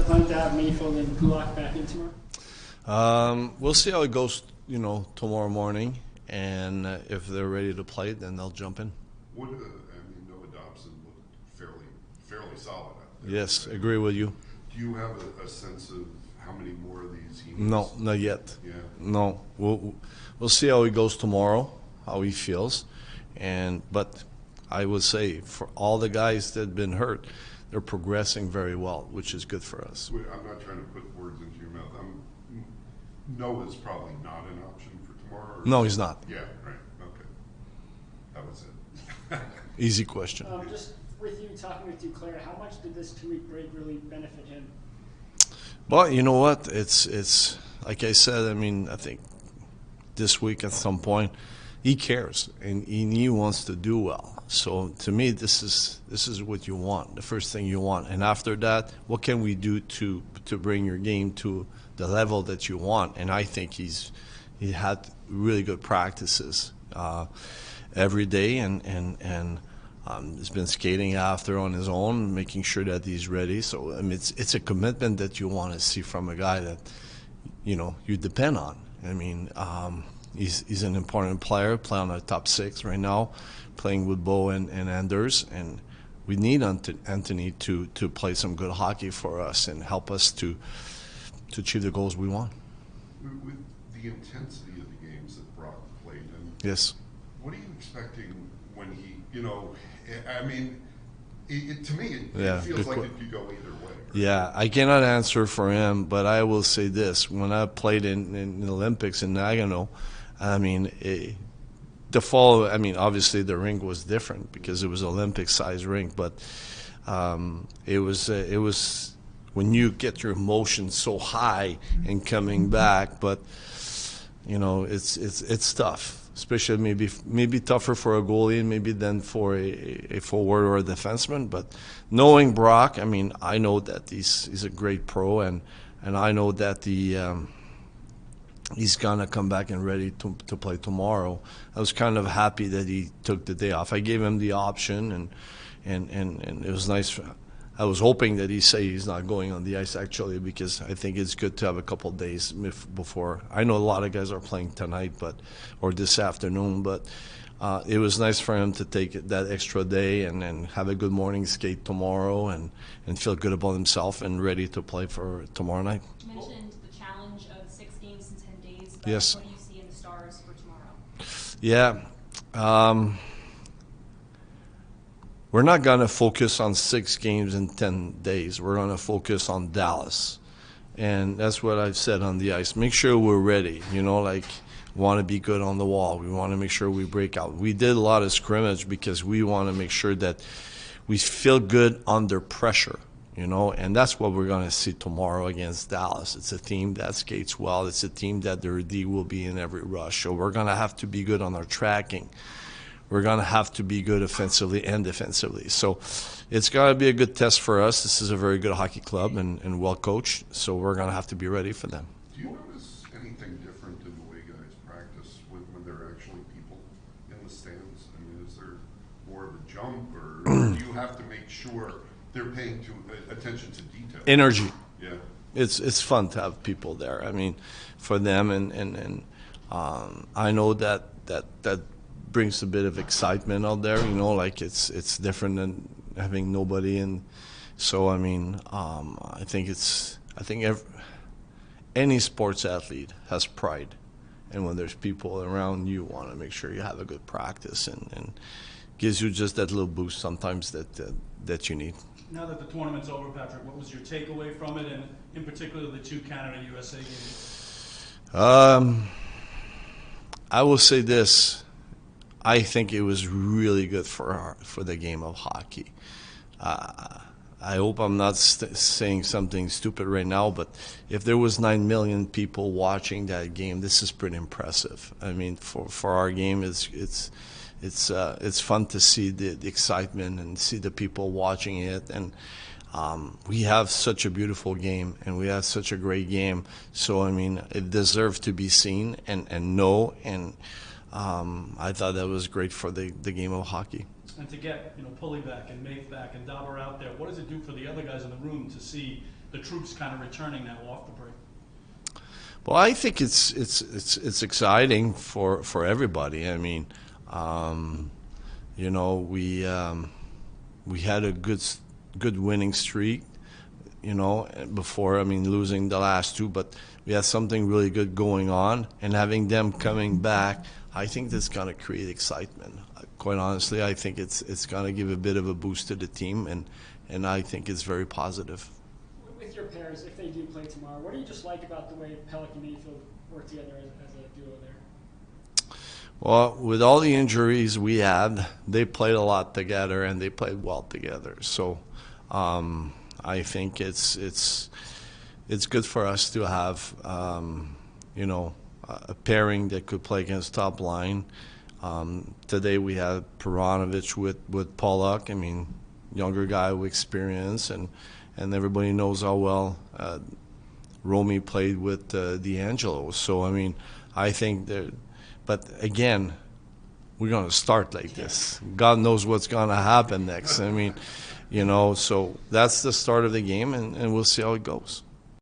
plan to have Mayfield and Kulak back in tomorrow? We'll see how it goes, tomorrow morning. And if they're ready to play, then they'll jump in. Noah Dobson looked fairly solid out there. Yes, agree with you. Do you have a sense of how many more of these he needs? No, not yet. Yeah. No, we'll see how he goes tomorrow, how he feels, but I would say for all the guys that have been hurt, they're progressing very well, which is good for us. I'm not trying to put words into your mouth. Noah's probably not an option for tomorrow? No, he's not. Yeah, right. Okay. That was it. Easy question. Just with you talking with Duclair, how much did this 2-week break really benefit him? Well, you know what? It's like I said. I mean, I think this week at some point, he cares and he wants to do well. So to me, this is what you want. The first thing you want, and after that, what can we do to bring your game to the level that you want? And I think he had really good practices every day, and he's been skating after on his own, making sure that he's ready. So I mean, it's a commitment that you want to see from a guy that you depend on. I mean, he's an important player, playing on the top 6 right now, playing with Bo and Anders, and we need Anthony to play some good hockey for us and help us to achieve the goals we want. With the intensity of the games that Brock played in, yes. What are you expecting when he, I mean, to me, it feels like it could go either way. Right? Yeah, I cannot answer for him, but I will say this. When I played in the Olympics in Nagano, I mean, obviously the rink was different because it was an Olympic-sized rink, but it was when you get your emotions so high and coming back, but it's tough, especially maybe tougher for a goalie maybe than for a forward or a defenseman. But knowing Brock, I mean, I know that he's a great pro, and I know that he's gonna come back and ready to play tomorrow. I was kind of happy that he took the day off. I gave him the option, and it was nice. I was hoping that he say he's not going on the ice actually, because I think it's good to have a couple of days before. I know a lot of guys are playing tonight, or this afternoon, but it was nice for him to take that extra day and have a good morning skate tomorrow and feel good about himself and ready to play for tomorrow night. You mentioned the challenge of 6 games in 10 days. But yes. What do you see in the Stars for tomorrow? Yeah. We're not going to focus on 6 games in 10 days. We're going to focus on Dallas. And that's what I've said on the ice. Make sure we're ready. Want to be good on the wall. We want to make sure we break out. We did a lot of scrimmage because we want to make sure that we feel good under pressure, and that's what we're going to see tomorrow against Dallas. It's a team that skates well. It's a team that their D will be in every rush. So we're going to have to be good on our tracking. We're going to have to be good offensively and defensively. So it's going to be a good test for us. This is a very good hockey club and well coached, so we're going to have to be ready for them. Do you notice anything different in the way guys practice when there are actually people in the stands? I mean, is there more of a jump, or do you have to make sure they're paying attention to detail? Energy. Yeah. It's fun to have people there. I mean, for them, and I know that brings a bit of excitement out there. It's different than having nobody in. So I mean, I think any sports athlete has pride, and when there's people around, you want to make sure you have a good practice, and gives you just that little boost sometimes that you need. Now that the tournament's over, Patrick, what was your takeaway from it, and in particular the 2 Canada-USA games? I will say this. I think it was really good for the game of hockey. I hope I'm not saying something stupid right now, but if there was 9 million people watching that game, this is pretty impressive. I mean, for our game, it's fun to see the excitement and see the people watching it, and we have such a beautiful game and we have such a great game. So I mean, it deserves to be seen and know, and I thought that was great for the game of hockey. And to get Pulley back and Maith back and Dauber out there, what does it do for the other guys in the room to see the troops kind of returning now off the break? Well, I think it's exciting for everybody. I mean, you know, we had a good winning streak, you know, before. I mean, losing the last two, but we had something really good going on, and having them coming back, I think that's going to create excitement. Quite honestly, I think it's going to give a bit of a boost to the team, and I think it's very positive. With your pairs, if they do play tomorrow, what do you just like about the way Pelech and Mayfield work together as a duo there? Well, with all the injuries we had, they played a lot together and they played well together. So I think it's good for us to have you know, a pairing that could play against top line. Today we had Perunovich with Pollock. I mean, younger guy with experience, and everybody knows how well Romy played with D'Angelo. So I mean, I think that. But again, we're going to start like this. God knows what's going to happen next. I mean, you know, so that's the start of the game, and we'll see how it goes.